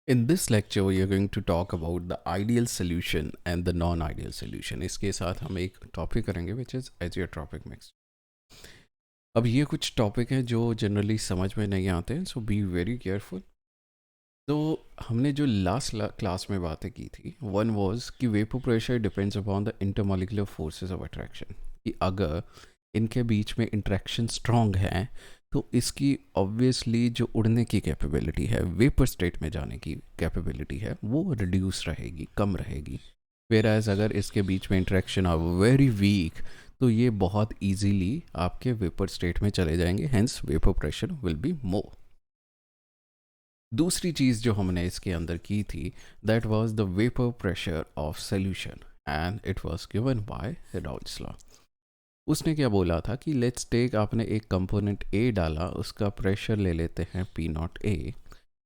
In this lecture, we are going to talk about the ideal solution and the non-ideal solution. इसके साथ हम एक topic करेंगे which is azeotropic mix. अब ये कुछ टॉपिक हैं जो जनरली समझ में नहीं आते हैं, so be very careful. तो हमने जो लास्ट क्लास में बातें की थी, वन वाज कि vapour pressure depends upon the intermolecular forces of attraction, कि अगर इनके बीच में इंट्रैक्शन स्ट्रांग है तो इसकी ऑब्वियसली जो उड़ने की कैपेबिलिटी है, वेपर स्टेट में जाने की कैपेबिलिटी है, वो रिड्यूस रहेगी, कम रहेगी. वेर एज अगर इसके बीच में इंट्रैक्शन आर वेरी वीक तो ये बहुत ईजीली आपके वेपर स्टेट में चले जाएंगे, hence vapour pressure will be more. दूसरी चीज़ जो हमने इसके अंदर की थी, that was the vapour pressure of solution and it was given by Raoult's law. उसने क्या बोला था कि लेट्स टेक, आपने एक कंपोनेंट ए डाला, उसका प्रेशर ले लेते हैं पी नॉट ए.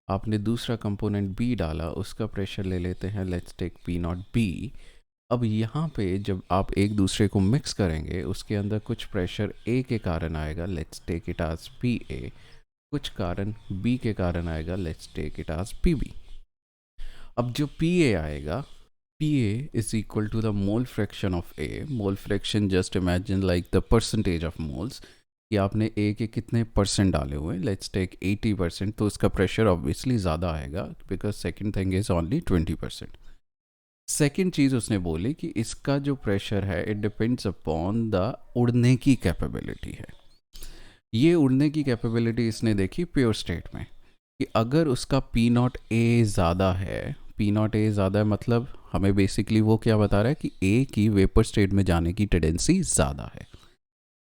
आपने दूसरा कंपोनेंट बी डाला, उसका प्रेशर ले लेते हैं let's take P naught B. अब यहाँ पे जब आप एक दूसरे को मिक्स करेंगे, उसके अंदर कुछ प्रेशर ए के कारण आएगा, let's take it as P A. कुछ कारण बी के कारण आएगा, let's take it as P B. अब जो पी ए आएगा, P A is equal to the mole fraction of A. Mole fraction just imagine like the percentage of moles, कि आपने ए के कितने परसेंट डाले हुए हैं, लेट्स टेक 80%, तो उसका प्रेशर ऑब्वियसली ज़्यादा आएगा because second thing is only 20%. Second चीज़ उसने बोली कि इसका जो प्रेशर है इट डिपेंड्स अपॉन द उड़ने की कैपेबिलिटी है. ये उड़ने की कैपेबिलिटी इसने देखी प्योर स्टेट में, कि अगर उसका पी नॉट ए ज़्यादा है, पी नॉट ए ज़्यादा है मतलब हमें बेसिकली वो क्या बता रहा है कि ए की वेपर स्टेट में जाने की टेंडेंसी ज़्यादा है.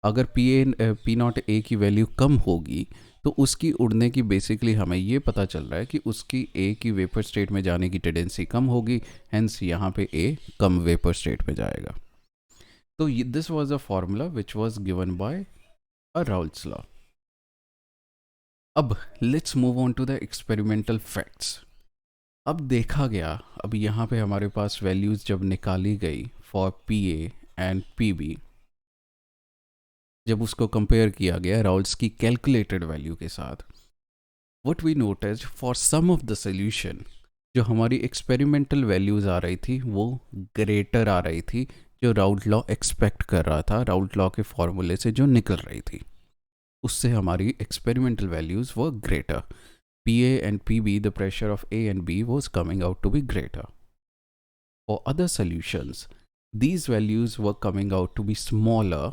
अगर पी नॉट ए की वैल्यू कम होगी तो उसकी उड़ने की, बेसिकली हमें ये पता चल रहा है कि उसकी ए की वेपर स्टेट में जाने की टेंडेंसी कम होगी, हेंस यहाँ पे ए कम वेपर स्टेट में जाएगा. तो this was a formula which was given by Raoult's law. अब let's move on to the experimental facts. अब देखा गया, अब यहाँ पे हमारे पास वैल्यूज़ जब निकाली गई for P A and P B, जब उसको कंपेयर किया गया राउल्स की कैलकुलेटेड वैल्यू के साथ, what we notice for some of the solution, जो हमारी एक्सपेरिमेंटल वैल्यूज़ आ रही थी वो ग्रेटर आ रही थी जो राउल्ट लॉ एक्सपेक्ट कर रहा था, राउल्ट लॉ के फॉर्मूले से जो निकल रही थी, उससे हमारी experimental values were greater. PA and PB, the pressure of A and B was coming out to be greater. For other solutions, these values were coming out to be smaller,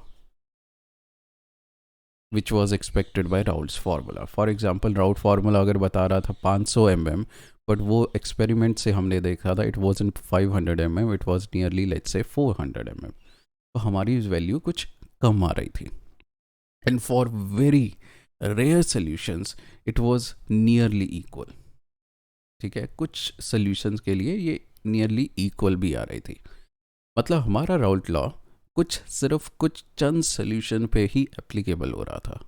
which was expected by Raoult's formula. For example, Raoult formula अगर बता रहा था 500 mm, but वो experiment से हमने देखा था it wasn't 500 mm, it was nearly let's say 400 mm. तो हमारी वैल्यू कुछ कम आ रही थी. And for very rare solutions it was nearly equal. ठीक है, कुछ solutions के लिए ये nearly equal भी आ रही थी. मतलब हमारा राउल्ट लॉ सिर्फ कुछ चंद solution पे ही applicable हो रहा था.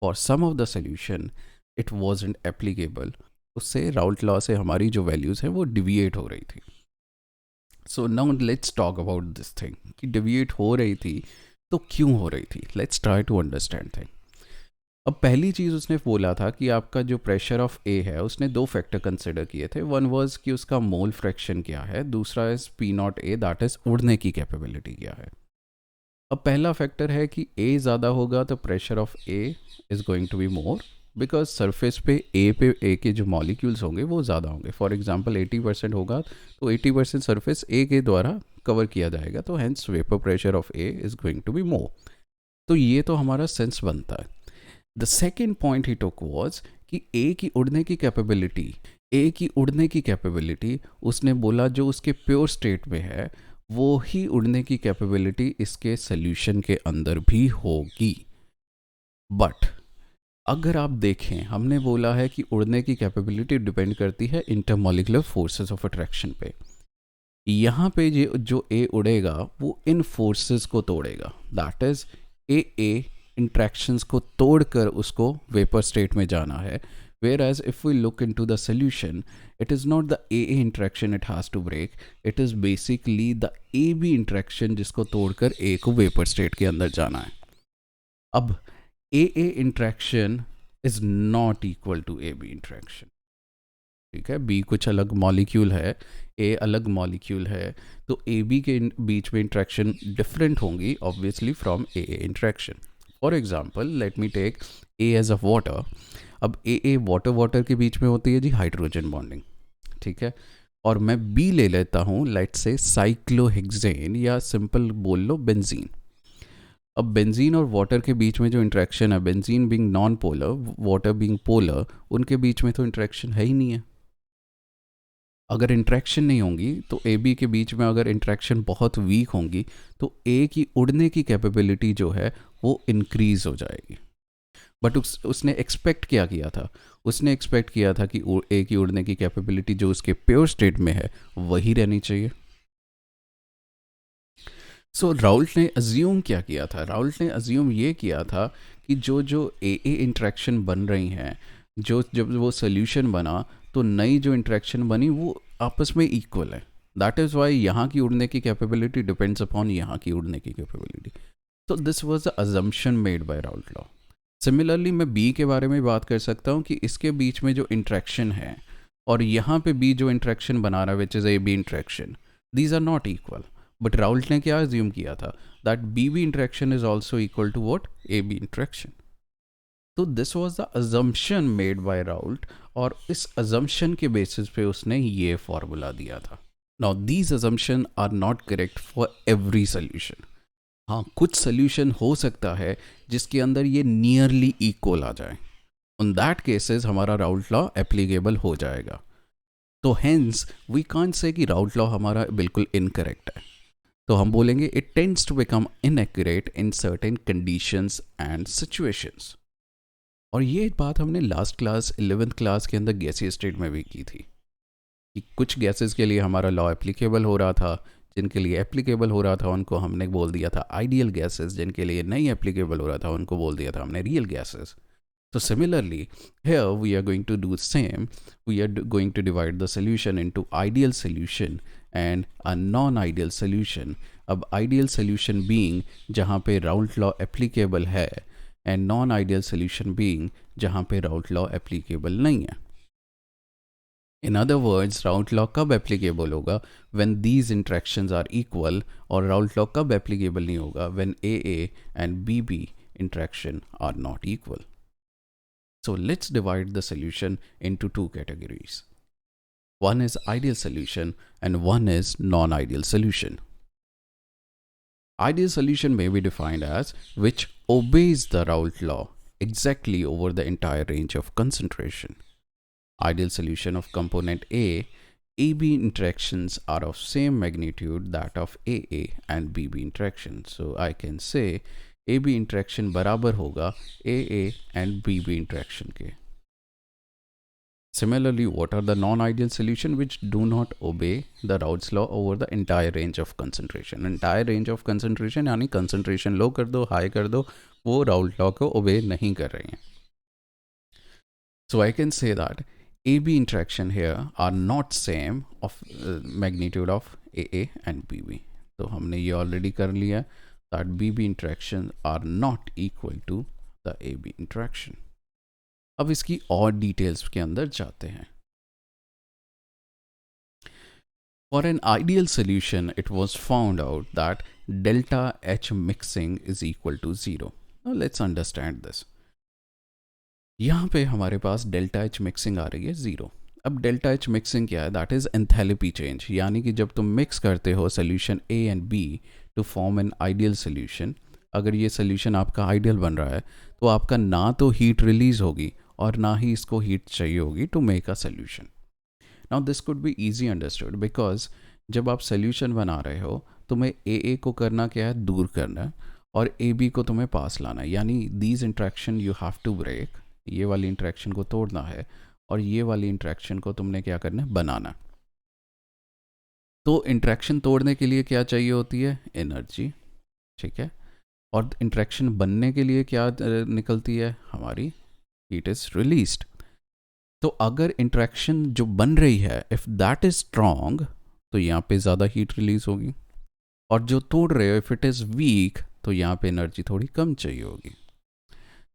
For some of the solution it wasn't applicable. उससे राउल्ट लॉ से हमारी जो वैल्यूज़ हैं वो डिविएट हो रही थी. So now let's talk about this thing, कि डिविएट हो रही थी तो क्यों हो रही थी. Let's try to understand thing. अब पहली चीज़ उसने बोला था कि आपका जो प्रेशर ऑफ ए है, उसने दो फैक्टर कंसिडर किए थे. वन वाज कि उसका मोल फ्रैक्शन क्या है, दूसरा is P naught A, that is उड़ने की कैपेबिलिटी क्या है. अब पहला फैक्टर है कि ए ज़्यादा होगा तो pressure of A is going to be more, because surface पे ए के जो मॉलिक्यूल्स होंगे वो ज़्यादा होंगे. फॉर एग्जांपल 80% होगा तो 80% सरफेस ए के द्वारा कवर किया जाएगा, तो hence vapour pressure of A is going to be more. तो ये तो हमारा सेंस बनता है. The second point he took was कि ए की उड़ने की कैपेबिलिटी उसने बोला जो उसके प्योर स्टेट में है वो ही उड़ने की कैपेबिलिटी इसके सोल्यूशन के अंदर भी होगी. बट अगर आप देखें, हमने बोला है कि उड़ने की कैपेबिलिटी डिपेंड करती है इंटरमॉलिकुलर फोर्सेस ऑफ अट्रैक्शन पे. यहाँ पे जो ए उड़ेगा वो इन फोर्सेस को तोड़ेगा, दैट इज ए इंट्रैक्शंस को तोड़कर उसको वेपर स्टेट में जाना है. Whereas if we look into the solution, it is not the AA interaction it has to break, it is basically the AB interaction जिसको तोड़कर A को वेपर स्टेट के अंदर जाना है. अब AA interaction is not equal to AB interaction. ठीक है, बी कुछ अलग मॉलिक्यूल है, ए अलग मॉलिक्यूल है, तो ए बी के बीच में इंट्रैक्शन डिफरेंट होंगी obviously from A A interaction. For example let me take A as a water. अब ए वाटर वाटर के बीच में होती है जी हाइड्रोजन बॉन्डिंग, ठीक है, और मैं बी ले लेता हूँ लेट से साइक्लोहेक्सेन या सिंपल बोल लो बेंजीन. अब बेंजीन और वाटर के बीच में जो इंट्रैक्शन है, benzene being non polar, water being polar, उनके बीच में तो इंट्रैक्शन है ही नहीं है. अगर इंट्रैक्शन नहीं होंगी तो ए बी के बीच में अगर इंट्रैक्शन बहुत वीक होंगी तो ए की उड़ने की कैपेबिलिटी जो है वो इंक्रीज हो जाएगी. बट उसने एक्सपेक्ट क्या किया था, उसने एक्सपेक्ट किया था कि ए की उड़ने की कैपेबिलिटी जो उसके प्योर स्टेट में है वही रहनी चाहिए. सो राउल्ट ने अज्यूम क्या किया था, राउल्ट ने अज्यूम ये किया था कि जो जो ए इंट्रैक्शन बन रही हैं, जो जब वो सोल्यूशन बना तो नई जो इंट्रैक्शन बनी वो आपस में इक्वल है. दैट इज़ वाई यहाँ की उड़ने की कैपेबिलिटी डिपेंड्स अपॉन यहाँ की उड़ने की कैपेबिलिटी. तो this was the assumption made by Raoult law. Similarly मैं बी के बारे में बात कर सकता हूँ कि इसके बीच में जो इंट्रैक्शन है और यहाँ पे बी जो इंट्रैक्शन बना रहा है which is A B interaction, these are not equal. But Raoult ने क्या अज्यूम किया था, that B B interaction is also equal to what A B interaction. तो this was the assumption made by Raoult, और इस assumption के basis पे उसने ये फॉर्मूला दिया था. Now these assumption are not correct for every solution. हाँ, कुछ सोल्यूशन हो सकता है जिसके अंदर ये नियरली इक्वल आ जाए, उन दैट केसेस हमारा राउल्ट लॉ एप्लीकेबल हो जाएगा. तो हेंस वी कांट से कि राउल्ट लॉ हमारा बिल्कुल इनकरेक्ट है. तो हम बोलेंगे it tends to become inaccurate in certain conditions and situations. और ये बात हमने लास्ट क्लास 11th क्लास के अंदर गैसीय स्टेट में भी की थी कि कुछ गैसेस के लिए हमारा लॉ एप्लीकेबल हो रहा था, जिनके लिए एप्लीकेबल हो रहा था उनको हमने बोल दिया था आइडियल गैसेस, जिनके लिए नहीं एप्लीकेबल हो रहा था उनको बोल दिया था हमने real gases. So similarly, here we are going to do the same. We are going to divide the solution into ideal solution and a non-ideal solution. अब ideal solution being जहाँ पे Raoult law applicable है and non-ideal solution being जहाँ पे Raoult law applicable नहीं है. In other words, Raoult law कब applicable होगा when these interactions are equal, और Raoult law कब applicable नहीं होगा when AA and BB interaction are not equal. So let's divide the solution into two categories. One is ideal solution and one is non-ideal solution. Ideal solution may be defined as which obeys the Raoult law exactly over the entire range of concentration. Ideal solution of component A, AB interactions are of same magnitude that of AA and BB interactions. So I can say A B interaction बराबर होगा A A and B B interaction के. Similarly, what are the non-ideal solution which do not obey the Raoult's law over the entire range of concentration? Entire range of concentration यानी concentration लो कर दो, high कर दो, वो Raoult law को obey नहीं कर रही हैं. So I can say that AB interaction here are not same of magnitude of AA and BB. तो हमने ये already कर लिया that BB interactions are not equal to the AB interaction. अब इसकी और डिटेल्स के अंदर जाते हैं. For an ideal solution, it was found out that delta H mixing is equal to 0. Now let's understand this. यहाँ पे हमारे पास delta H mixing आ रही है 0. अब delta H mixing क्या है? That is enthalpy change, यानी कि जब तुम मिक्स करते हो solution A and B to form an ideal solution, अगर ये solution आपका आइडियल बन रहा है तो आपका ना तो हीट रिलीज होगी और ना ही इसको हीट चाहिए होगी to make a solution. Now this could be easy understood because जब आप सोल्यूशन बना रहे हो तुम्हें ए को करना क्या है, दूर करना है, और ए बी को तुम्हें पास लाना है. यानी these interaction you have to break, ये वाली इंट्रैक्शन को तोड़ना है और ये वाली इंट्रैक्शन को तुमने क्या करना है, बनाना. तो इंट्रैक्शन तोड़ने के लिए क्या चाहिए होती है, एनर्जी, ठीक है, और इंट्रैक्शन बनने के लिए क्या निकलती है, हमारी हीट इज रिलीज्ड. तो अगर इंट्रैक्शन जो बन रही है इफ दैट इज स्ट्रॉन्ग तो यहाँ पे ज़्यादा हीट रिलीज होगी, और जो तोड़ रहे हो इफ इट इज़ वीक तो यहाँ पे एनर्जी थोड़ी कम चाहिए होगी.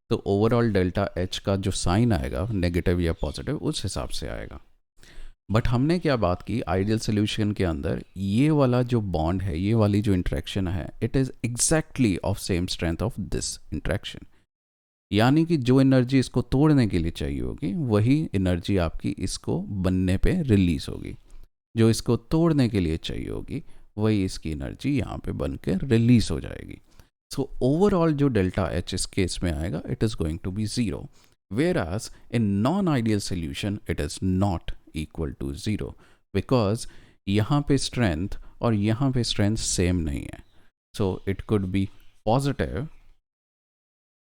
तो ओवरऑल डेल्टा एच का जो साइन आएगा नेगेटिव या पॉजिटिव उस हिसाब से आएगा. बट हमने क्या बात की आइडियल सोल्यूशन के अंदर, ये वाला जो बॉन्ड है, ये वाली जो इंट्रैक्शन है, it is exactly of same strength of this interaction. यानी कि जो एनर्जी इसको तोड़ने के लिए चाहिए होगी वही एनर्जी आपकी इसको बनने पे रिलीज होगी, जो इसको तोड़ने के लिए चाहिए होगी वही इसकी एनर्जी यहाँ पे बन के रिलीज हो जाएगी। सो ओवरऑल जो डेल्टा एच इस केस में आएगा, it is going to be zero, whereas in non ideal solution it is not equal to zero, because यहाँ पे स्ट्रेंथ और यहाँ पे स्ट्रेंथ सेम नहीं है। So it could be positive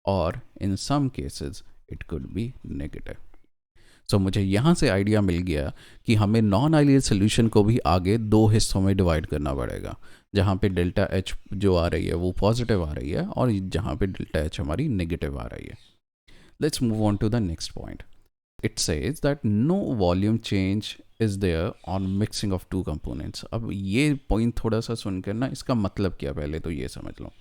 और in some cases it could be negative. So मुझे यहाँ से आइडिया मिल गया कि हमें नॉन आइडियल सोल्यूशन को भी आगे दो हिस्सों में डिवाइड करना पड़ेगा, जहाँ पे डेल्टा एच जो आ रही है वो पॉजिटिव आ रही है और जहाँ पे डेल्टा एच हमारी नेगेटिव आ रही है। Let's move on to the next point. It says that no volume change is there on mixing of two components. अब ये पॉइंट थोड़ा सा सुनकर ना इसका मतलब क्या, पहले तो ये समझ लो।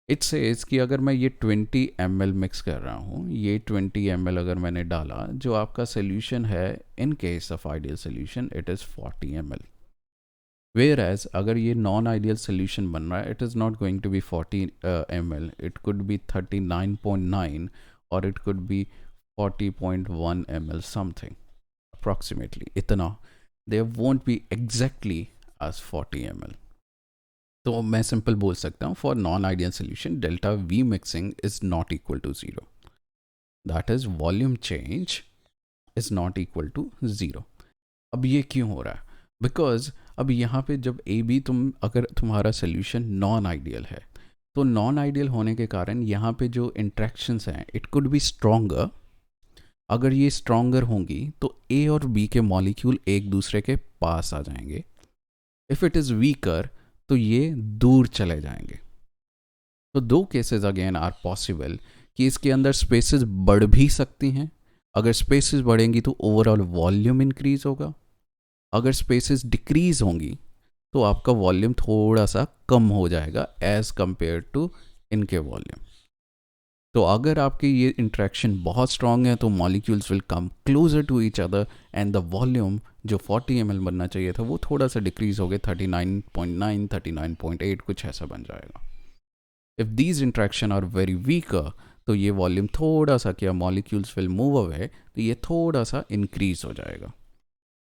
इट सेज कि अगर मैं ये 20 ml मिक्स कर रहा हूँ, ये 20 ml अगर मैंने डाला, जो आपका सोल्यूशन है in case of ideal solution it is 40 ml। Whereas अगर ये नॉन आइडियल सोल्यूशन बन रहा है, it is not going to be 40 ml, it could be 39.9 और it could be 40.1 ml something approximately इतना। They won't be exactly as 40 ml। तो मैं simple बोल सकता हूँ for non ideal solution delta V mixing is not equal to zero, that is volume change is not equal to zero. अब ये क्यों हो रहा है? बिकॉज अब यहाँ पे जब ए बी अगर तुम्हारा सोल्यूशन नॉन आइडियल है, तो नॉन आइडियल होने के कारण यहाँ पे जो इंट्रैक्शंस हैं इट कुड बी स्ट्रोंगर। अगर ये स्ट्रोंगर होंगी तो ए और बी के मॉलिक्यूल एक दूसरे के पास आ जाएंगे। इफ़ इट इज़ वीकर तो ये दूर चले जाएंगे। तो दो केसेस अगेन आर पॉसिबल कि इसके अंदर स्पेसेस बढ़ भी सकती हैं। अगर स्पेसेस बढ़ेंगी तो ओवरऑल वॉल्यूम इंक्रीज होगा, अगर स्पेसेस डिक्रीज होंगी तो आपका वॉल्यूम थोड़ा सा कम हो जाएगा एज कंपेयर टू इनके वॉल्यूम। तो अगर आपकी ये इंट्रैक्शन बहुत स्ट्रांग है तो molecules will come closer to each other and the volume जो 40 ml बनना चाहिए था वो थोड़ा सा डिक्रीज हो गया, 39.9 39.8 कुछ ऐसा बन जाएगा। If these interaction are very weaker तो ये वॉल्यूम थोड़ा सा, क्या मॉलिक्यूल्स विल मूव अवे, तो ये थोड़ा सा इंक्रीज हो जाएगा।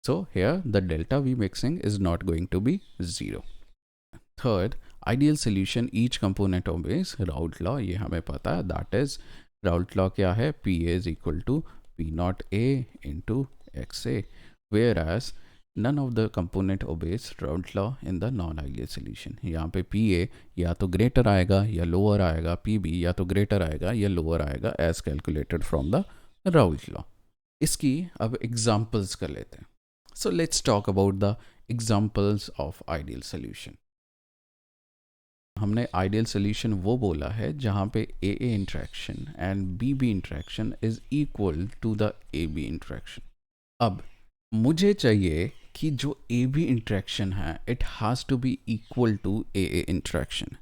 So here the delta V mixing is not going to be zero. Third, ideal solution each component obeys Raoult law, ये हमें पता है, दैट इज राउल्ट लॉ क्या है, P A is equal to P naught A into X A, whereas none of the component obeys Raoult law in the non ideal solution. यहाँ पे P A या तो greater आएगा या lower आएगा, P B या तो greater आएगा या लोअर आएगा as calculated from the Raoult law. इसकी अब एग्जाम्पल्स कर लेते हैं। So let's talk about the examples of ideal solution. हमने आइडियल सोल्यूशन वो बोला है जहाँ पे A A interaction and B B interaction is equal to the A B interaction. अब मुझे चाहिए कि जो ए बी इंट्रैक्शन है it has to be equal to A A interaction.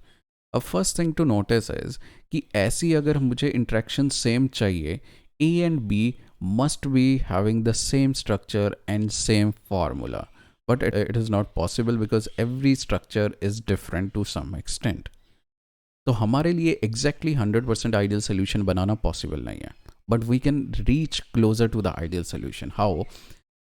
अब first thing to notice is कि ऐसी अगर मुझे इंट्रैक्शन सेम चाहिए, A and B must be having the same structure and same formula, but it is not possible because every structure is different to some extent. तो हमारे लिए exactly 100% ideal solution बनाना possible नहीं है, but we can reach closer to the ideal solution. How?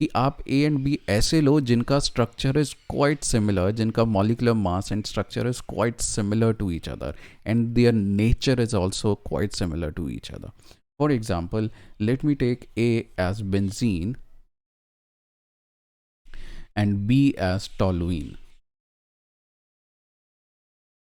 कि आप A and B ऐसे लो जिनका structure is quite similar, जिनका molecular mass and structure is quite similar to each other and their nature is also quite similar to each other. For example, let me take A as benzene and B as toluene.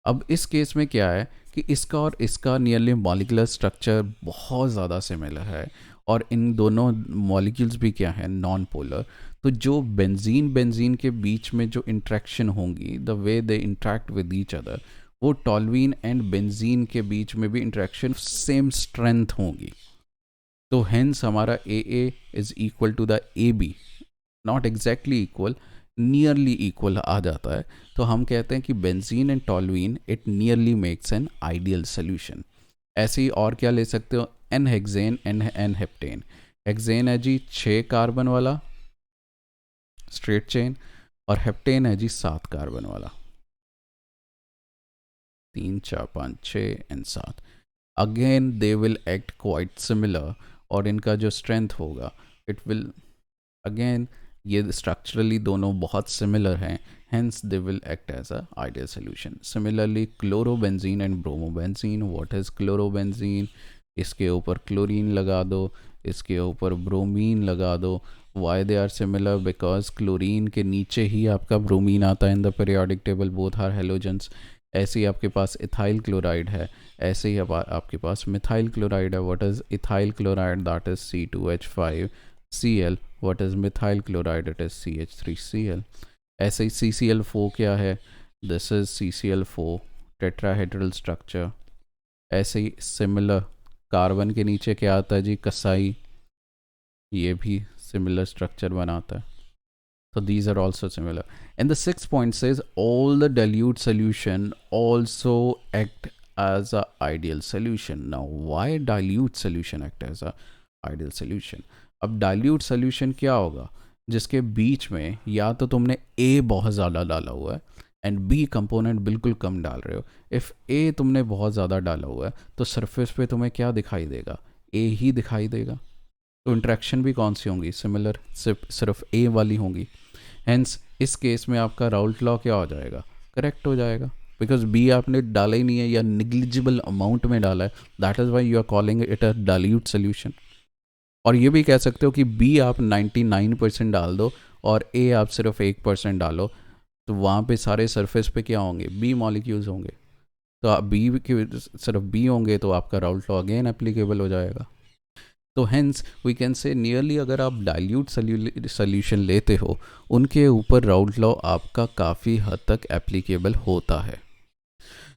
अब इस case में क्या है कि इसका और इसका nearly molecular structure बहुत ज़्यादा सिमिलर है और इन दोनों मॉलिक्यूल्स भी क्या है, नॉन पोलर। तो जो बेंजीन के बीच में जो इंट्रैक्शन होंगी, the way they interact with each other, वो टॉलवीन एंड बेंजीन के बीच में भी इंट्रैक्शन सेम स्ट्रेंथ होंगी। तो हेंस हमारा A A is equal to the A B, not exactly equal, nearly equal आ जाता है। तो हम कहते हैं कि benzene and toluene it nearly makes an ideal solution. ऐसे ही और क्या ले सकते हो, n hexane n heptane. Hexane है जी 6 कार्बन वाला स्ट्रेट चेन, और हेप्टेन है जी 7 कार्बन वाला, 3 4 5 6 and 7। Again they will act quite similar, और इनका जो स्ट्रेंथ होगा इट विल अगेन, ये स्ट्रक्चरली दोनों बहुत सिमिलर हैं, hence they will act as a ideal solution. Similarly chlorobenzene and bromobenzene, what is chlorobenzene, इसके ऊपर क्लोरीन लगा दो, इसके ऊपर ब्रोमीन लगा दो। why they are similar, because chlorine के नीचे ही आपका ब्रोमीन आता है in the periodic table, both are halogens. ऐसे ही आपके पास इथाइल क्लोराइड है, ऐसे ही आपके पास मिथाइल क्लोराइड है। What is ethyl chloride, that is C2H5Cl। What is methyl chloride, it is CH3Cl। ऐसे ही CCl4 क्या है, this is CCl4 tetrahedral structure. ऐसे ही सिमिलर कार्बन के नीचे क्या आता है जी, कसाई, ये भी सिमिलर स्ट्रक्चर बनाता है। So these are also similar. And the sixth point says all the dilute solution also act as a ideal solution. Now why dilute solution act as a ideal solution? अब dilute solution क्या होगा, जिसके बीच में या तो तुमने A बहुत ज़्यादा डाला हुआ है एंड B कंपोनेंट बिल्कुल कम डाल रहे हो। इफ़ A तुमने बहुत ज़्यादा डाला हुआ है तो सरफेस पे तुम्हें क्या दिखाई देगा, A ही दिखाई देगा। तो इंट्रैक्शन भी कौन सी होंगी, सिमिलर, सिर्फ A वाली होंगी। हेंस इस केस में आपका राउल्ट लॉ क्या हो जाएगा, करेक्ट हो जाएगा, बिकॉज बी आपने डाला ही नहीं है या निग्लिजिबल अमाउंट में डाला है, that is why you are calling it a dilute solution. और ये भी कह सकते हो कि बी आप 99% डाल दो और ए आप सिर्फ 1% डालो, तो वहाँ पे सारे सरफेस पे क्या होंगे, बी मॉलिक्यूल्स होंगे। तो आप बी के सिर्फ बी होंगे तो आपका राउल्ट लॉ अगेन एप्लीकेबल हो जाएगा। तो hence we can say nearly अगर आप डाइल्यूट सोल्यूशन लेते हो उनके ऊपर राउल्ट लॉ आपका काफ़ी हद तक एप्लीकेबल होता है।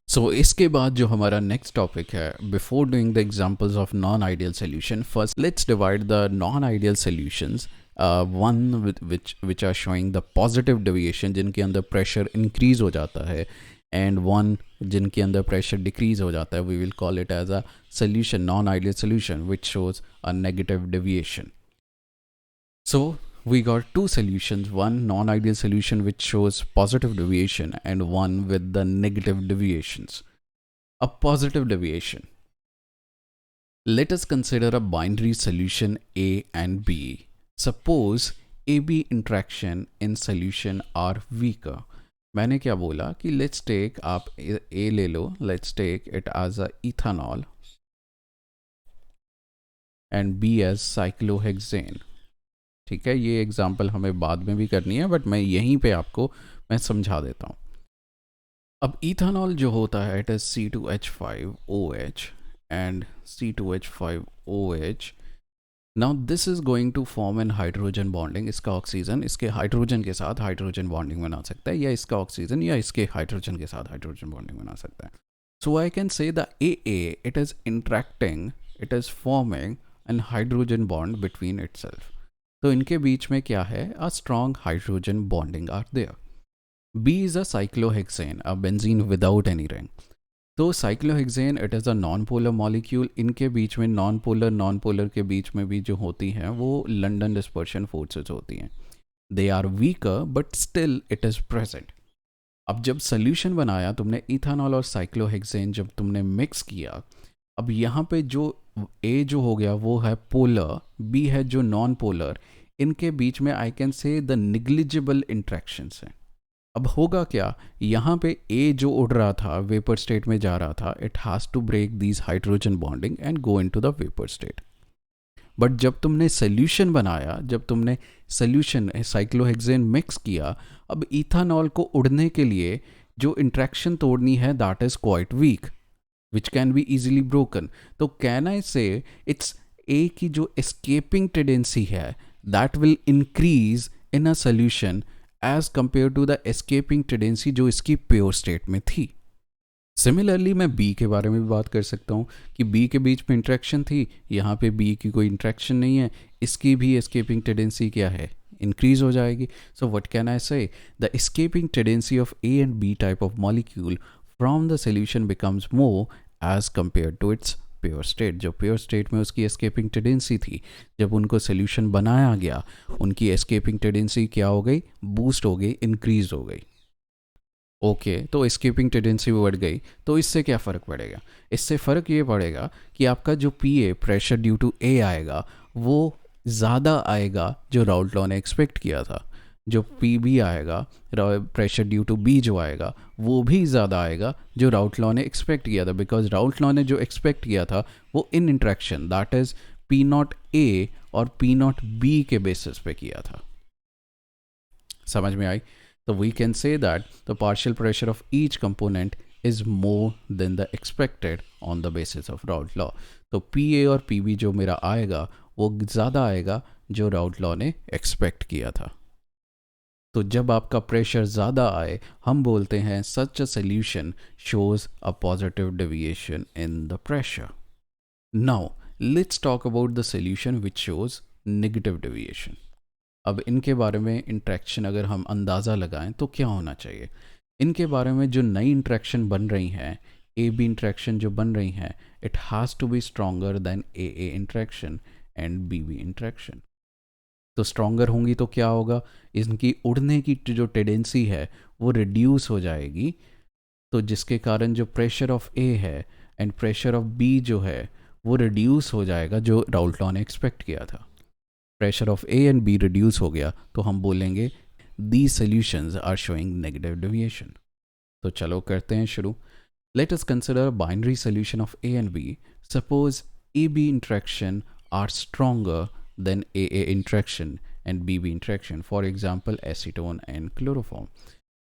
सो इसके बाद जो हमारा नेक्स्ट टॉपिक है, before doing the examples of non ideal solution, first let's divide the non ideal solutions, one which are showing the positive deviation, जिनके अंदर प्रेशर इंक्रीज हो जाता है, एंड वन जिनके अंदर प्रेशर डिक्रीज हो जाता है। We will call it as a solution, non-ideal solution, which shows a negative deviation. So we got two solutions, one non-ideal solution which shows positive deviation and one with the negative deviations. A positive deviation. Let us consider a binary solution A and B. Suppose AB interaction in solution are weaker. मैंने क्या बोला कि let's take, आप A ले लो, let's take it as a ethanol and B as cyclohexane. ठीक है, ये एग्जाम्पल हमें बाद में भी करनी है बट मैं यहीं पे आपको मैं समझा देता हूँ। अब इथानॉल जो होता है it is C2H5OH and C2H5OH। Now this is going to form an hydrogen bonding. इसका ऑक्सीजन इसके हाइड्रोजन के साथ हाइड्रोजन बॉन्डिंग बना सकता है, या इसका ऑक्सीजन या इसके हाइड्रोजन के साथ हाइड्रोजन बॉन्डिंग बना सकता है। So I can say the AA it is interacting, it is forming an hydrogen bond between itself. तो इनके बीच में क्या है, a strong hydrogen bonding are there. B is a cyclohexane, a benzene without any ring. तो cyclohexane it is a non polar molecule. इनके बीच में नॉन पोलर के बीच में भी जो होती हैं वो लंडन डिस्पर्शन फोर्सेस होती हैं। They are weaker but still it is present. अब जब सोल्यूशन बनाया तुमने इथानॉल और साइक्लोहेक्सेन जब तुमने मिक्स किया, अब यहाँ पे जो ए जो हो गया वो है पोलर, बी है जो नॉन पोलर, इनके बीच में आई can say the negligible interactions हैं। अब होगा क्या, यहाँ पे ए जो उड़ रहा था वेपर स्टेट में जा रहा था, it has to break these hydrogen bonding and go into the vapour state. But जब तुमने सोल्यूशन बनाया, जब तुमने सोल्यूशन साइक्लोहेक्सेन मिक्स किया, अब इथानॉल को उड़ने के लिए जो इंट्रैक्शन तोड़नी है that is quite weak which can be easily broken. तो can I say it's A की जो escaping tendency है that will increase in a solution as compared to the escaping tendency जो इसकी pure state में थी। Similarly मैं B के बारे में भी बात कर सकता हूँ कि B के बीच में interaction थी, यहाँ पे B की कोई interaction नहीं है, इसकी भी escaping tendency क्या है, increase हो जाएगी। So what can I say? The escaping tendency of A and B type of molecule from the solution becomes more as compared to its pure state. जो प्योर स्टेट में उसकी escaping tendency थी, जब उनको solution बनाया गया, उनकी escaping tendency क्या हो गई, बूस्ट हो गई, इंक्रीज हो गई। ओके तो एस्केपिंग टेंडेंसी बढ़ गई, तो इससे क्या फ़र्क पड़ेगा? इससे फ़र्क ये पड़ेगा कि आपका जो P A, pressure due to A आएगा, वो ज़्यादा आएगा जो राउल्ट लॉ ने एक्सपेक्ट किया था। जो पी बी आएगा, प्रेशर ड्यू टू बी जो आएगा, वो भी ज़्यादा आएगा जो राउल्ट लॉ ने एक्सपेक्ट किया था। बिकॉज राउल्ट लॉ ने जो एक्सपेक्ट किया था वो in interaction, that is P naught A और पी नॉट बी के बेसिस पे किया था। समझ में आई? So we can say that the partial pressure of each component is more than the expected on the basis of Raoult law. तो PA और PB जो मेरा आएगा वो ज़्यादा आएगा जो राउल्ट लॉ ने एक्सपेक्ट किया था। तो जब आपका प्रेशर ज़्यादा आए, हम बोलते हैं such a solution shows a positive deviation in the pressure. Now let's talk about the solution which shows negative deviation. अब इनके बारे में इंट्रैक्शन अगर हम अंदाज़ा लगाएं तो क्या होना चाहिए? इनके बारे में जो नई इंट्रैक्शन बन रही हैं, ए बी इंट्रैक्शन जो बन रही हैं, it has to be stronger than A interaction and B B interaction. तो स्ट्रॉन्गर होंगी तो क्या होगा, इनकी उड़ने की जो टेंडेंसी है वो रिड्यूस हो जाएगी। तो जिसके कारण जो प्रेशर ऑफ ए है एंड प्रेशर ऑफ बी जो है वो रिड्यूस हो जाएगा, जो राउल्ट लॉ ने एक्सपेक्ट किया था। Pressure of A and B reduce हो गया तो हम बोलेंगे these solutions are showing negative deviation. तो चलो करते हैं शुरू। Let us consider binary solution of A and B. Suppose A B interaction are stronger then A interaction and B B interaction, for example acetone and chloroform.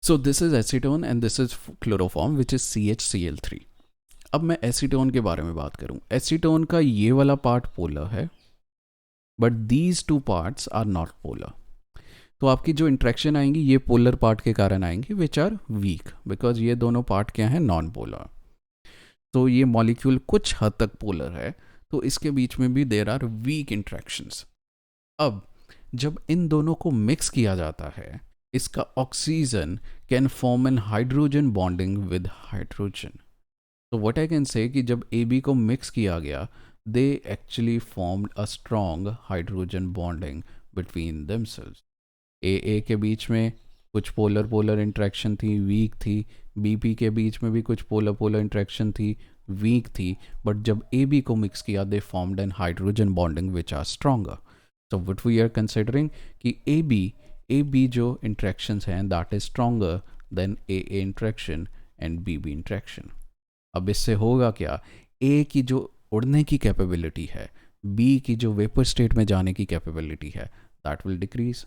So this is acetone and this is chloroform which is CHCl3। अब मैं acetone के बारे में बात करूं। Acetone का ये वाला पार्ट पोलर है, but these two parts are not polar. तो आपकी जो इंट्रैक्शन आएंगी ये पोलर पार्ट के कारण आएंगी विच आर वीक, बिकॉज ये दोनों पार्ट क्या है, नॉन पोलर। तो ये मॉलिक्यूल कुछ हद तक पोलर है, तो इसके बीच में भी देर आर वीक इंट्रैक्शंस। अब जब इन दोनों को मिक्स किया जाता है, इसका oxygen can form an hydrogen bonding with hydrogen. तो व्हाट आई कैन से कि जब ए बी को मिक्स किया गया, they actually formed a strong hydrogen bonding between themselves. AA के बीच में कुछ पोलर इंट्रैक्शन थी, वीक थी। BP के बीच में भी कुछ पोलर इंट्रैक्शन थी, वीक थी। बट जब AB को मिक्स किया, they formed an hydrogen bonding which are stronger. So what we are considering कि AB जो इंट्रैक्शंस हैं that is stronger than AA interaction and BB interaction. अब इससे होगा क्या, A की जो उड़ने की कैपेबिलिटी है, बी की जो वेपर स्टेट में जाने की कैपेबिलिटी है, that will decrease.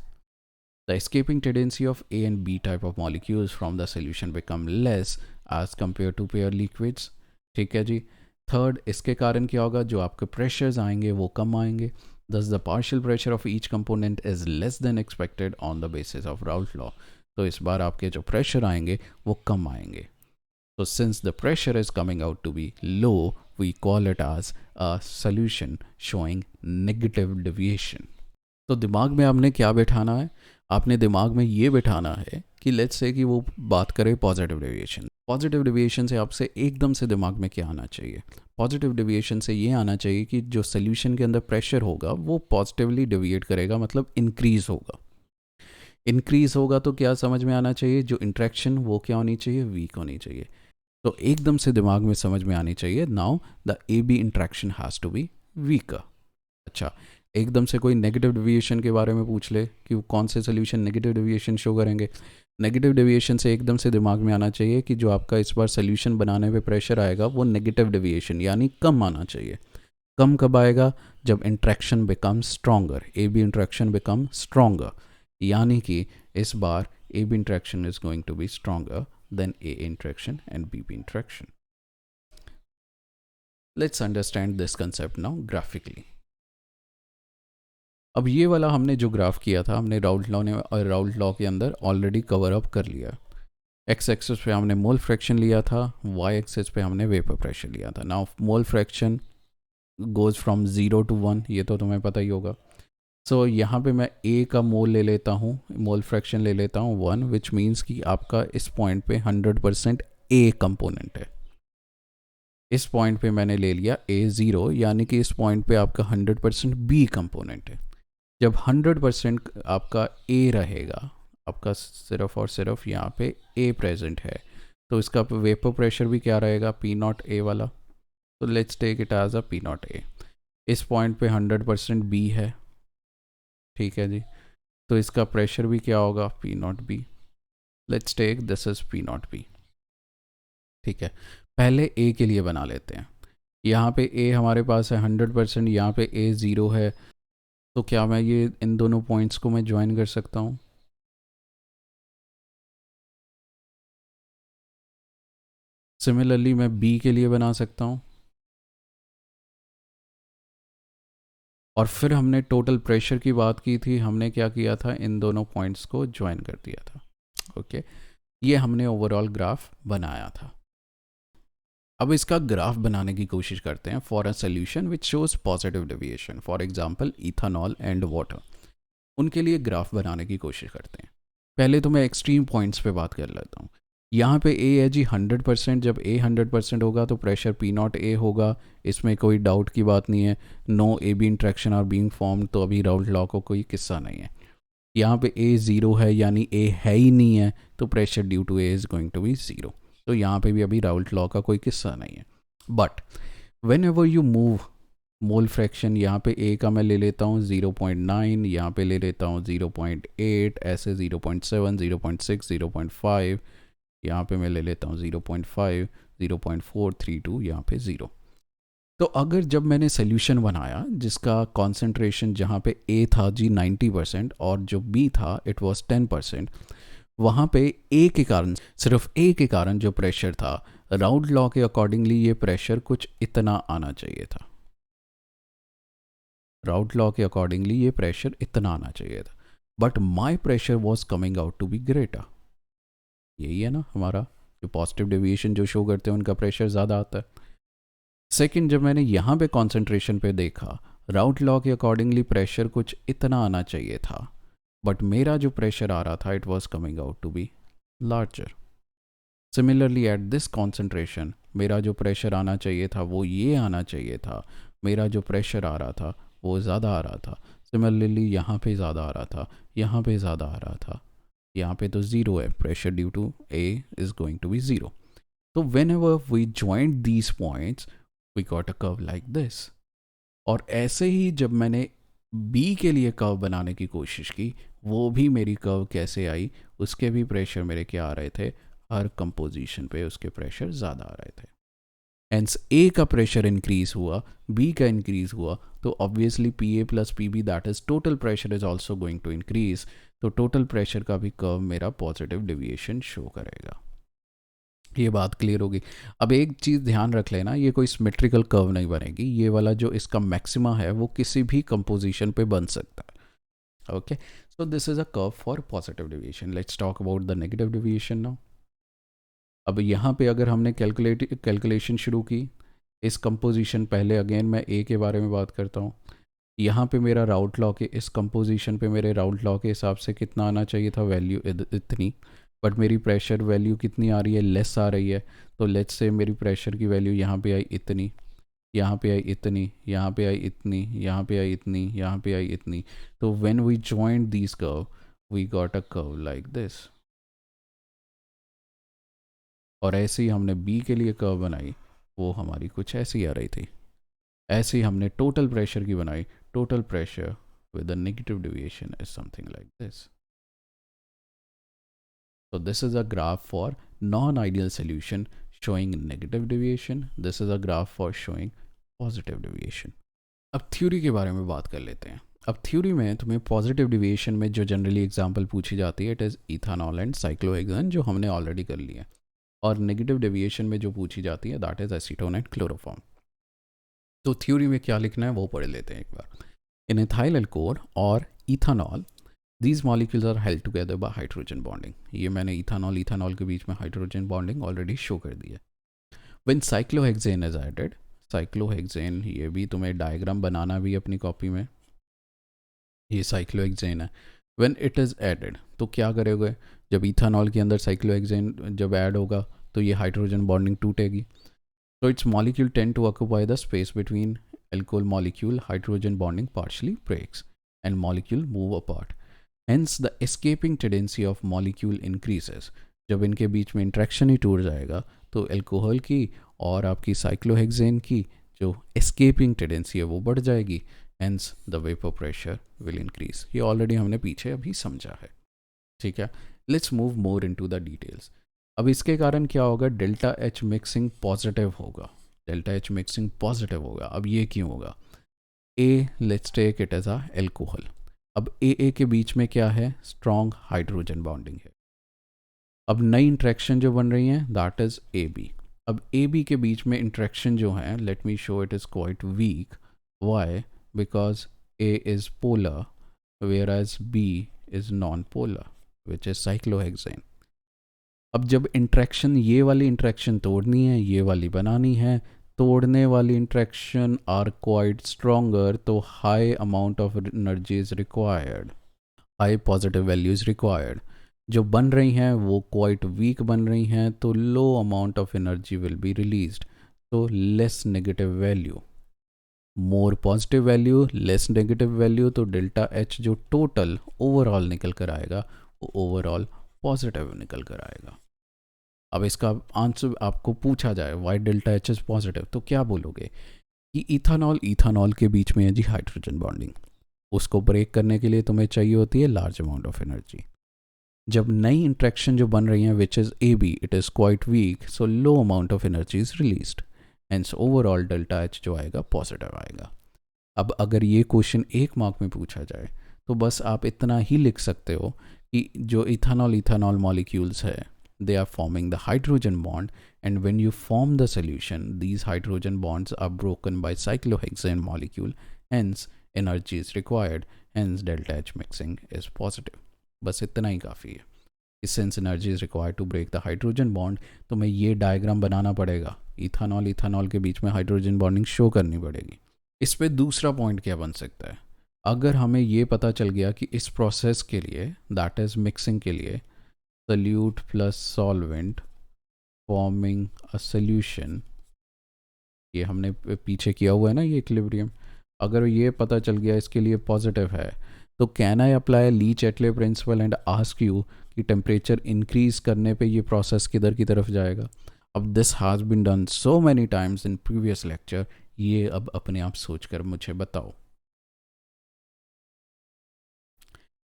The escaping tendency of A and B type of molecules from the solution become less as compare to pure liquids. ठीक है जी। थर्ड, इसके कारण क्या होगा, जो आपके प्रेशर्स आएंगे वो कम आएंगे। दस the partial pressure of each component is less than expected on the basis of Raoult law. तो इस बार आपके जो प्रेशर आएंगे वो कम आएंगे। So since the pressure is coming out to be low, we call it as a solution showing negative deviation. तो दिमाग में आपने क्या बैठाना है, आपने दिमाग में ये बैठाना है कि लेट्स से कि वो बात करें पॉजिटिव डेविएशन। पॉजिटिव डेविएशन से आपसे एकदम से दिमाग में क्या आना चाहिए? पॉजिटिव डेविएशन से ये आना चाहिए कि जो सोल्यूशन के अंदर प्रेशर होगा वो पॉजिटिवली डेविएट करेगा, मतलब इंक्रीज होगा। इंक्रीज होगा तो क्या समझ में आना चाहिए, जो इंट्रैक्शन वो क्या होनी चाहिए, वीक होनी चाहिए। तो एकदम से दिमाग में समझ में आनी चाहिए, now the A B interaction has to be weaker. अच्छा, एकदम से कोई नेगेटिव डेविएशन के बारे में पूछ ले कि कौन से सोल्यूशन नेगेटिव डेविएशन शो करेंगे। नेगेटिव डेविएशन से एकदम से दिमाग में आना चाहिए कि जो आपका इस बार सोल्यूशन बनाने पे प्रेशर आएगा वो नेगेटिव डेविएशन यानी कम आना चाहिए। कम कब आएगा, जब interaction become stronger, A B interaction become stronger, यानी कि इस बार A B interaction is going to be stronger than A interaction and BB interaction. Let's understand this concept now graphically. अब ये वाला हमने जो ग्राफ किया था, हमने राउल्ट लॉ के अंदर ऑलरेडी कवर अप कर लिया। एक्स एक्सिस पे हमने मोल फ्रैक्शन लिया था, वाई एक्सिस पे हमने वेपर प्रेशर लिया था। Now mole fraction goes from 0 to 1, ये तो तुम्हें पता ही होगा। सो यहाँ पे मैं ए का मोल ले लेता हूँ, मोल फ्रैक्शन ले लेता हूँ 1, विच मीन्स कि आपका इस पॉइंट पे 100% ए कंपोनेंट है। इस पॉइंट पे मैंने ले लिया A0, यानी कि इस पॉइंट पे आपका 100% बी कंपोनेंट है। जब 100% आपका ए रहेगा, आपका सिर्फ और सिर्फ यहाँ पे ए प्रेजेंट है, तो इसका वेपर प्रेशर भी क्या रहेगा, पी नॉट ए वाला। तो let's take it as a P naught A. इस पॉइंट पे 100% बी है, ठीक है जी, तो इसका प्रेशर भी क्या होगा, P naught B. Let's take this is P naught B, ठीक है। पहले ए के लिए बना लेते हैं। यहाँ पे ए हमारे पास है 100%, यहाँ पे ए 0 है, तो क्या मैं ये इन दोनों पॉइंट्स को मैं ज्वाइन कर सकता हूँ? सिमिलरली मैं बी के लिए बना सकता हूँ, और फिर हमने टोटल प्रेशर की बात की थी, हमने क्या किया था, इन दोनों पॉइंट्स को ज्वाइन कर दिया था। ओके, ये हमने ओवरऑल ग्राफ बनाया था। अब इसका ग्राफ बनाने की कोशिश करते हैं for a solution which shows positive deviation, for example ethanol and water. उनके लिए ग्राफ बनाने की कोशिश करते हैं। पहले तो मैं एक्सट्रीम पॉइंट्स पे बात कर लेता हूँ। यहाँ पे ए है जी 100%, जब ए 100% होगा तो प्रेशर पी नॉट ए होगा, इसमें कोई डाउट की बात नहीं है। No A B interaction are being form, तो अभी राउल्ट लॉ को कोई किस्सा नहीं है। यहाँ पे ए 0 है, यानी ए है ही नहीं है, तो pressure due to A is going to be 0। तो यहाँ पे भी अभी राउल्ट लॉ का कोई किस्सा नहीं है। But when ever you move mole fraction, यहाँ पे ए का मैं ले लेता हूँ 0.9, यहाँ पे ले लेता हूँ 0.8, ऐसे 0.7, 0.6, 0.5, यहाँ पे मैं ले लेता हूँ 0.5, 0.432, यहाँ पे 0। तो अगर जब मैंने सोल्यूशन बनाया जिसका कॉन्सेंट्रेशन जहाँ पे ए था जी 90% और जो बी था इट वाज 10%, वहाँ पे ए के कारण, सिर्फ ए के कारण जो प्रेशर था, राउल्ट लॉ के अकॉर्डिंगली ये प्रेशर कुछ इतना आना चाहिए था। राउल्ट लॉ के अकॉर्डिंगली ये प्रेशर इतना आना चाहिए था, but my pressure was coming out to be greater. यही है ना हमारा, जो पॉजिटिव डेविएशन जो शो करते हैं उनका प्रेशर ज़्यादा आता है। सेकंड, जब मैंने यहाँ पे कॉन्सेंट्रेशन पे देखा, राउल्ट लॉ के अकॉर्डिंगली प्रेशर कुछ इतना आना चाहिए था, बट मेरा जो प्रेशर आ रहा था it was coming out to be larger. Similarly at this concentration मेरा जो प्रेशर आना चाहिए था वो ये आना चाहिए था, मेरा जो प्रेशर आ रहा था वो ज़्यादा आ रहा था। सिमिलरली यहाँ पे ज़्यादा आ रहा था, यहाँ पे ज़्यादा आ रहा था, यहाँ पे तो ज़ीरो है, pressure due to A is going to be zero. तो whenever we joint these points we got a curve like this. और ऐसे ही जब मैंने बी के लिए कर्व बनाने की कोशिश की, वो भी मेरी कर्व कैसे आई, उसके भी प्रेशर मेरे क्या आ रहे थे, हर कंपोजिशन पे उसके प्रेशर ज़्यादा आ रहे थे। हेंस ए का प्रेशर इंक्रीज हुआ, बी का इंक्रीज हुआ, तो obviously P A plus P B that is total pressure is also going to increase. तो टोटल प्रेशर का भी कर्व मेरा पॉजिटिव डेविएशन शो करेगा। ये बात क्लियर होगी। अब एक चीज़ ध्यान रख लेना, ये कोई सिमेट्रिकल कर्व नहीं बनेगी, ये वाला जो इसका मैक्सिमा है वो किसी भी कंपोजिशन पे बन सकता है। Okay, so this is a curve for positive deviation. Let's talk about the negative deviation now. अब यहाँ पे अगर हमने कैलकुलेशन शुरू की इस कंपोजिशन, पहले अगेन मैं ए के बारे में बात करता हूँ। यहाँ पे मेरा राउल्ट लॉ के इस कंपोजिशन पे मेरे राउल्ट लॉ के हिसाब से कितना आना चाहिए था, वैल्यू इतनी, बट मेरी प्रेशर वैल्यू कितनी आ रही है, लेस आ रही है। तो लेट्स से मेरी प्रेशर की वैल्यू यहाँ पे आई इतनी, यहाँ पे आई इतनी, यहाँ पे आई इतनी, यहाँ पे आई इतनी, यहाँ पे आई इतनी। तो when we joint these curve we got a curve like this. और ऐसे ही हमने बी के लिए कर्व बनाई, वो हमारी कुछ ऐसी आ रही थी। ऐसे ही हमने टोटल प्रेशर की बनाई, total pressure with a negative deviation is something like this. So this is a graph for non-ideal solution showing negative deviation. This is a graph for showing positive deviation. अब theory के बारे में बात कर लेते हैं। अब थ्योरी में तुम्हें पॉजिटिव डिविएशन में जो जनरली एग्जांपल पूछी जाती है it is ethanol and cyclohexane, जो हमने ऑलरेडी कर लिया है। और नेगेटिव डेविएशन में जो पूछी जाती है that is acetone and chloroform. तो थ्योरी में क्या लिखना है वो पढ़ लेते हैं एक बार। इन इथाइल अल्कोहल और ethanol these molecules are held together by hydrogen bonding. ये मैंने इथानॉल के बीच में हाइड्रोजन बॉन्डिंग ऑलरेडी शो कर दी है। When cyclohexane is added, cyclohexane, ये भी तुम्हें डायग्राम बनाना भी अपनी कॉपी में, ये साइक्लोहेक्सेन है। व्हेन इट इज़ एडेड तो क्या करोगे, जब इथानॉल के अंदर साइक्लोहेक्सेन जब ऐड होगा तो ये हाइड्रोजन बॉन्डिंग टूटेगी। So its molecule tend to occupy the space between alcohol molecule, hydrogen bonding partially breaks and molecule move apart. Hence the escaping tendency of molecule increases. जब इनके बीच में इंट्रैक्शन ही टूट जाएगा तो अल्कोहल की और आपकी साइक्लोहेक्सेन की जो एस्केपिंग टेंडेंसी है वो बढ़ जाएगी. Hence the vapour pressure will increase. ये ऑलरेडी हमने पीछे अभी समझा है. ठीक है, let's move more into the details. अब इसके कारण क्या होगा, डेल्टा एच मिक्सिंग पॉजिटिव होगा. डेल्टा एच मिक्सिंग पॉजिटिव होगा. अब ये क्यों होगा? Uh let's take it as a alcohol. अब ए के बीच में क्या है, स्ट्रॉन्ग हाइड्रोजन बॉन्डिंग है. अब नई इंट्रैक्शन जो बन रही है दैट इज ए बी. अब ए बी के बीच में इंट्रैक्शन जो है, let me show it is quite weak. Why? Because A is polar whereas B is non polar which is cyclohexane. अब जब इंट्रैक्शन, ये वाली इंट्रैक्शन तोड़नी है, ये वाली बनानी है, तोड़ने वाली इंट्रैक्शन आर क्वाइट स्ट्रोंगर, तो high amount of energy is required, high positive value is required. जो बन रही हैं वो क्वाइट वीक बन रही हैं, तो low amount of energy will be released, तो less negative value. More positive value, less negative value, तो डेल्टा एच जो टोटल ओवरऑल निकल कर आएगा वो ओवरऑल पॉजिटिव निकल कर आएगा. अब इसका आंसर आपको पूछा जाए why delta H is positive, तो क्या बोलोगे कि इथानॉल इथानॉल के बीच में है जी हाइड्रोजन बॉन्डिंग. उसको ब्रेक करने के लिए तुम्हें चाहिए होती है लार्ज अमाउंट ऑफ एनर्जी. जब नई इंट्रैक्शन जो बन रही है which is A B, it is quite weak, so low amount of energy is released. Hence overall delta H जो आएगा पॉजिटिव आएगा. अब अगर ये क्वेश्चन 1 मार्क में पूछा जाए तो बस आप इतना ही लिख सकते हो कि जो इथानॉल इथानॉल मॉलिक्यूल्स है, they are forming the hydrogen bond, and when you form the solution these hydrogen bonds are broken by cyclohexane molecule, hence energy is required, hence delta H mixing is positive. बस इतना ही काफ़ी है. since energy is required to break the hydrogen bond, तो मैं ये diagram बनाना पड़ेगा, ethanol ethanol के बीच में हाइड्रोजन बॉन्डिंग शो करनी पड़ेगी. इस पे दूसरा पॉइंट क्या बन सकता है, अगर हमें ये पता चल गया कि इस प्रोसेस के लिए, दैट इज़ मिक्सिंग के लिए, solute plus solvent forming a solution, ये हमने पीछे किया हुआ है ना ये इक्विलिब्रियम. अगर ये पता चल गया इसके लिए पॉजिटिव है, तो can I apply Le Chatelier principle and ask you कि टेम्परेचर इंक्रीज करने पे ये प्रोसेस किधर की तरफ जाएगा. अब this has been done so many times in previous lecture, ये अब अपने आप सोच कर मुझे बताओ.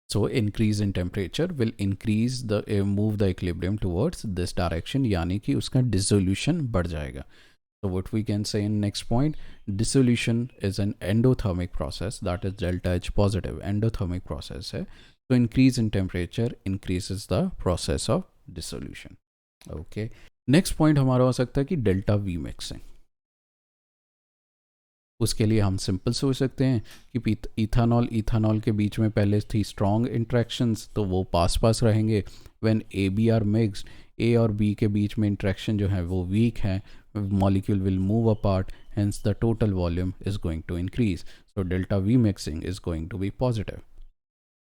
So increase in temperature will increase the move the equilibrium towards this direction, यानी कि उसका dissolution बढ़ जाएगा. So what we can say in next point, dissolution is an endothermic process, that is delta H positive endothermic process है. So increase in temperature increases the process of dissolution. Okay. Next point हमारा हो सकता है कि delta V mixing. उसके लिए हम simple सोच सकते हैं कि इथानॉल इथानॉल के बीच में पहले थी स्ट्रॉन्ग इंट्रैक्शंस, तो वो पास पास रहेंगे. When A B are mixed, A और बी के बीच में इंट्रैक्शन जो है वो वीक है, molecule will move apart, hence the total volume is going to increase, so delta V mixing is going to be positive.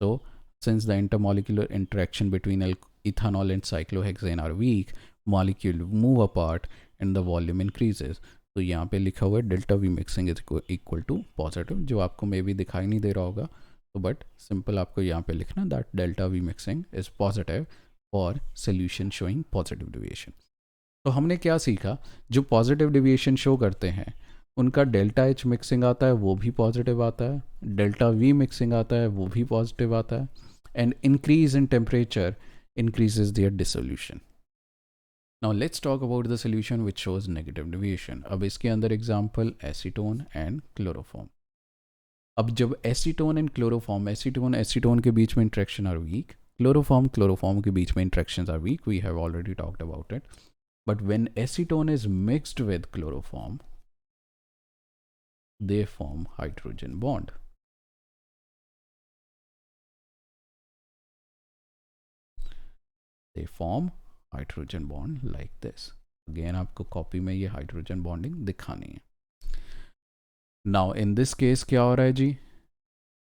So since the intermolecular interaction between ethanol and cyclohexane are weak, molecule move apart and the volume increases. तो यहाँ पे लिखा हुआ है delta V mixing is equal to positive, जो आपको मे भी दिखाई नहीं दे रहा होगा, तो बट सिंपल आपको यहाँ पे लिखना that delta V mixing is positive for solution showing positive deviation. तो हमने क्या सीखा, जो पॉजिटिव डिविएशन शो करते हैं उनका डेल्टा एच मिक्सिंग आता है वो भी पॉजिटिव आता है, डेल्टा वी मिक्सिंग आता है वो भी पॉजिटिव आता है, and increase in temperature increases their dissolution. Now let's talk about the solution which shows negative deviation. अब इसके अंदर एग्जाम्पल एसीटोन एंड क्लोरोफॉर्म. अब जब acetone and chloroform, acetone acetone के बीच में interaction are weak, chloroform chloroform के बीच में interactions are weak, we have already talked about it. But when acetone is mixed with chloroform, they form hydrogen bond. They form hydrogen bond like this. Again आपको copy में ये hydrogen bonding दिखानी है. Now in this case क्या हो रहा है जी,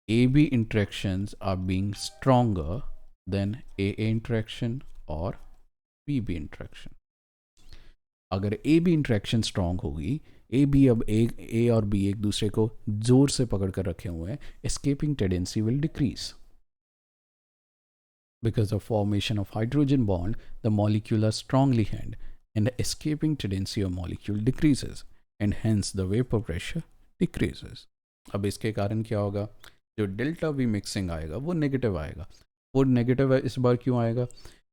AB interactions are being stronger than AA interaction or BB interaction. अगर ए बी इंट्रैक्शन स्ट्रांग होगी, ए बी अब ए और बी एक दूसरे को जोर से पकड़ कर रखे हुए हैं, escaping tendency will decrease. Because of formation of hydrogen bond, the molecule are strongly held and the escaping tendency of molecule decreases and hence the vapor pressure decreases. अब इसके कारण क्या होगा, जो डेल्टा वी मिक्सिंग आएगा वो negative आएगा. वो नेगेटिव इस बार क्यों आएगा,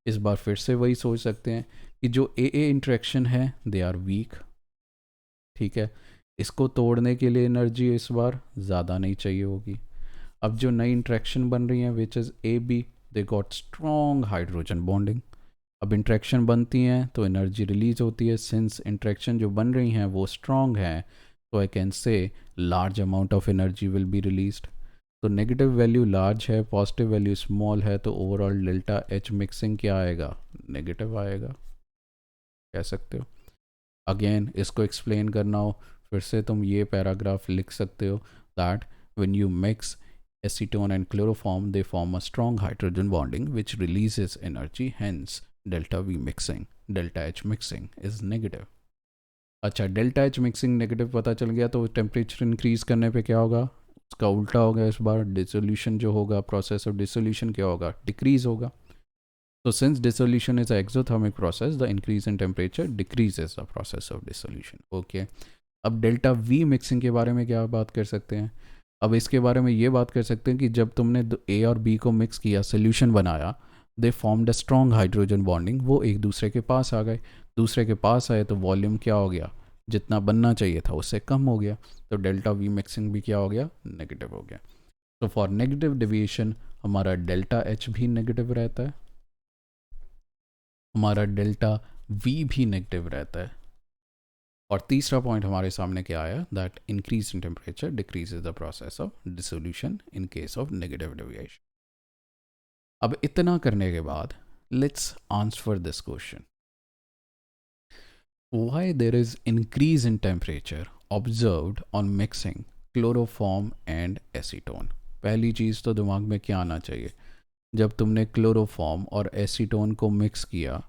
इस बार फिर से वही सोच सकते हैं कि जो ए इंट्रैक्शन है दे आर वीक. ठीक है, इसको तोड़ने के लिए एनर्जी इस बार ज़्यादा नहीं चाहिए होगी. अब जो नई इंट्रैक्शन बन रही है which is A B, they got strong hydrogen bonding. अब इंट्रैक्शन बनती हैं तो एनर्जी रिलीज होती है. सिंस इंट्रैक्शन जो बन रही हैं वो स्ट्रॉन्ग है, तो आई कैन से large amount of energy will be released. तो नेगेटिव वैल्यू लार्ज है, पॉजिटिव वैल्यू स्मॉल है, तो ओवरऑल डेल्टा एच मिक्सिंग क्या आएगा, नेगेटिव आएगा. कह सकते हो. अगेन इसको एक्सप्लेन करना हो फिर से तुम ये पैराग्राफ लिख सकते हो that when you mix acetone and chloroform they form a strong hydrogen bonding which releases energy, hence delta V mixing, delta H mixing is negative. अच्छा, डेल्टा एच मिक्सिंग नेगेटिव पता चल गया, तो टेम्परेचर इंक्रीज करने पे क्या होगा, उसका उल्टा होगा. इस बार डिसोल्यूशन जो होगा, प्रोसेस ऑफ डिसोल्यूशन क्या होगा, डिक्रीज होगा. तो since dissolution is a exothermic process, the increase in temperature decreases the process of dissolution. Okay, अब डेल्टा वी मिक्सिंग के बारे में क्या बात कर सकते हैं. अब इसके बारे में ये बात कर सकते हैं कि जब तुमने ए और बी को मिक्स किया, सोल्यूशन बनाया, दे formed a strong hydrogen bonding. वो एक दूसरे के पास आ गए. दूसरे के पास आए तो वॉल्यूम क्या हो गया, जितना बनना चाहिए था उससे कम हो गया. तो डेल्टा वी मिक्सिंग भी क्या हो गया, नेगेटिव हो गया. तो फॉर नेगेटिव डेविएशन हमारा डेल्टा एच भी नेगेटिव रहता है, हमारा डेल्टा वी भी नेगेटिव रहता है. और तीसरा पॉइंट हमारे सामने क्या आया, that increase in temperature decreases the process of dissolution in case of negative deviation. अब इतना करने के बाद let's answer this question, why there is increase in temperature observed on mixing chloroform and acetone. पहली चीज़ तो दिमाग में क्या आना चाहिए, जब तुमने क्लोरोफॉर्म और एसीटोन को मिक्स किया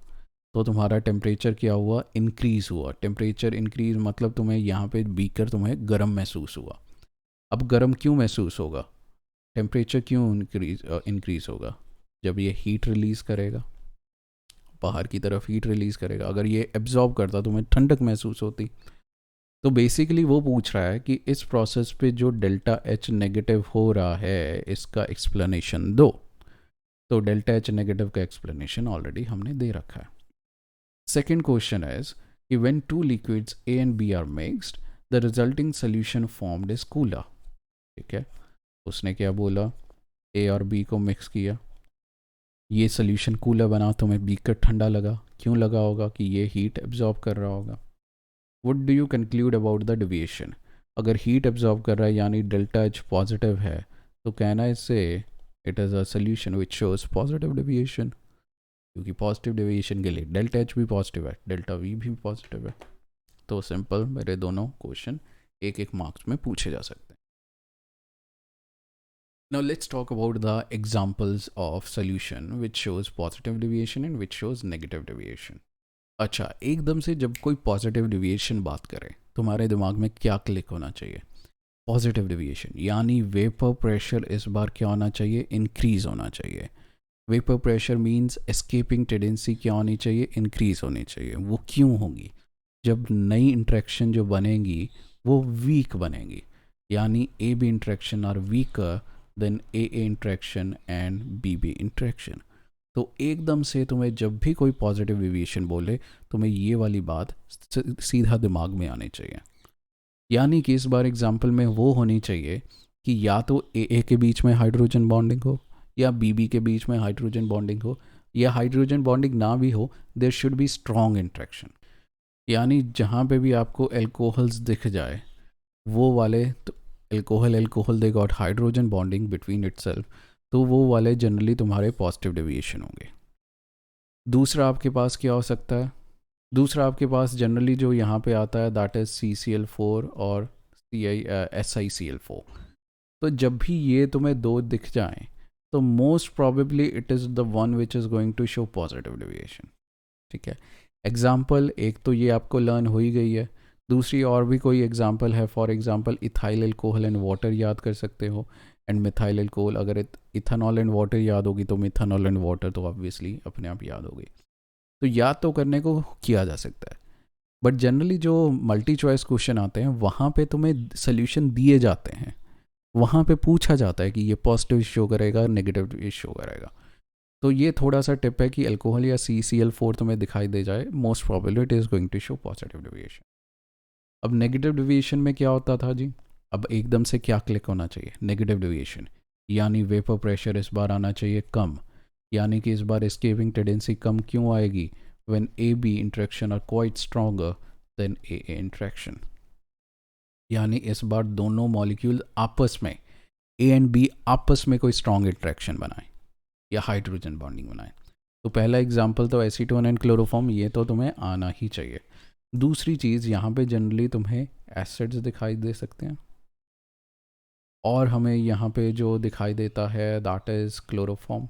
तो तुम्हारा टेम्परेचर क्या हुआ, इंक्रीज़ हुआ. टेम्परेचर इंक्रीज़ मतलब तुम्हें यहाँ पे बीकर तुम्हें गर्म महसूस हुआ. अब गर्म क्यों महसूस होगा, टेम्परेचर क्यों इंक्रीज़ होगा, जब ये हीट रिलीज़ करेगा, बाहर की तरफ हीट रिलीज़ करेगा. अगर ये एब्जॉर्ब करता तुम्हें ठंडक महसूस होती. तो बेसिकली वो पूछ रहा है कि इस प्रोसेस पे जो डेल्टा एच नेगेटिव हो रहा है इसका एक्सप्लेनेशन दो. तो डेल्टा एच नेगेटिव का एक्सप्लेनेशन ऑलरेडी हमने दे रखा है. Second question is कि when two liquids A and B are mixed, the resulting solution formed is cooler. ठीक है, उसने क्या बोला, A और B को मिक्स किया, ये सोल्यूशन कूलर बना, तुम्हें बीकर ठंडा लगा. क्यों लगा होगा, कि ये हीट एब्जॉर्ब कर रहा होगा. What do you conclude about the deviation? अगर हीट एब्जॉर्ब कर रहा है यानी डेल्टा एच पॉजिटिव है, तो कहना इससे it is a solution which shows positive deviation, क्योंकि पॉजिटिव डेविएशन के लिए डेल्टा एच भी पॉजिटिव है, डेल्टा वी भी पॉजिटिव है. तो सिंपल मेरे दोनों क्वेश्चन एक एक मार्क्स में पूछे जा सकते हैं. Now let's talk about the examples of solution which shows positive deviation and which shows negative deviation. अच्छा, एकदम से जब कोई पॉजिटिव डेविएशन बात करे तुम्हारे दिमाग में क्या क्लिक होना चाहिए, पॉजिटिव डेविएशन यानी वेपर प्रेशर इस बार क्या होना चाहिए, इंक्रीज होना चाहिए. Vapour pressure means escaping tendency क्या होनी चाहिए, इंक्रीज होनी चाहिए. वो क्यों होगी, जब नई इंट्रैक्शन जो बनेंगी वो वीक बनेंगी, यानी A B interaction are weaker than A interaction and B B interaction. तो एकदम से तुम्हें जब भी कोई पॉजिटिव डेविएशन बोले तुम्हें ये वाली बात सीधा दिमाग में आनी चाहिए. यानी कि इस बार एग्जाम्पल में वो होनी चाहिए कि या तो ए के बीच में हाइड्रोजन बॉन्डिंग हो, या बी के बीच में हाइड्रोजन बॉन्डिंग हो, या हाइड्रोजन बॉन्डिंग ना भी हो, there should be strong interaction. यानी जहाँ पे भी आपको एल्कोहल्स दिख जाए वो वाले, तो alcohol they got hydrogen bonding between itself, तो वो वाले जनरली तुम्हारे पॉजिटिव डेविएशन होंगे. दूसरा आपके पास क्या हो सकता है, दूसरा आपके पास जनरली जो यहाँ पे आता है दैट इज़ CCl4 और SiCl4. तो जब भी ये तुम्हें दो दिख जाएं तो most probably it is the one which is going to show positive deviation. ठीक है, एग्जाम्पल एक तो ये आपको लर्न हो ही गई है, दूसरी और भी कोई एग्जाम्पल है, for example ethyl alcohol and water याद कर सकते हो, एंड मिथाइल एल्कोहल। अगर इथानॉल एंड वाटर याद होगी तो मिथानॉल एंड वाटर तो ऑब्वियसली अपने आप याद होगी। तो याद तो करने को किया जा सकता है, बट जनरली जो मल्टी चॉइस क्वेश्चन आते हैं वहाँ पे तुम्हें सोल्यूशन दिए जाते हैं, वहाँ पे पूछा जाता है कि ये पॉजिटिव शो करेगा, नेगेटिव शो करेगा। तो ये थोड़ा सा टिप है कि अल्कोहल या CCl4 तुम्हें दिखाई दे जाए, most probably it is going to show positive deviation. अब नेगेटिव डेविएशन में क्या होता था जी, अब एकदम से क्या क्लिक होना चाहिए, नेगेटिव डेविएशन यानी वेपर प्रेशर इस बार आना चाहिए कम, यानी कि इस बार एस्केपिंग टेंडेंसी कम क्यों आएगी, when AB interaction are quite stronger than AA interaction, यानी इस बार दोनों मॉलिक्यूल आपस में A एंड B आपस में कोई स्ट्रॉन्ग इंट्रैक्शन बनाए या हाइड्रोजन बॉन्डिंग बनाए। तो पहला एग्जांपल तो एसीटोन एंड क्लोरोफॉर्म, ये तो तुम्हें आना ही चाहिए। दूसरी चीज़ यहाँ पे जनरली तुम्हें एसिड्स दिखाई दे सकते हैं, और हमें यहाँ पे जो दिखाई देता है दैट इज़ क्लोरोफॉर्म।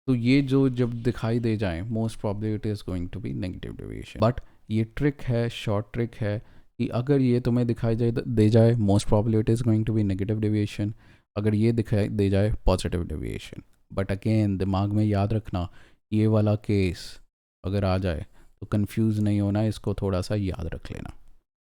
तो ये जो जब दिखाई दे जाए most probably it is going to be negative deviation. But ये ट्रिक है, शॉर्ट ट्रिक है कि अगर ये तुम्हें दिखाई दे जाए most probably it is going to be negative deviation, अगर ये दिखाई दे जाए पॉजिटिव डेविएशन। बट अगेन दिमाग में याद रखना, ये वाला केस अगर आ जाए तो कंफ्यूज नहीं होना, इसको थोड़ा सा याद रख लेना।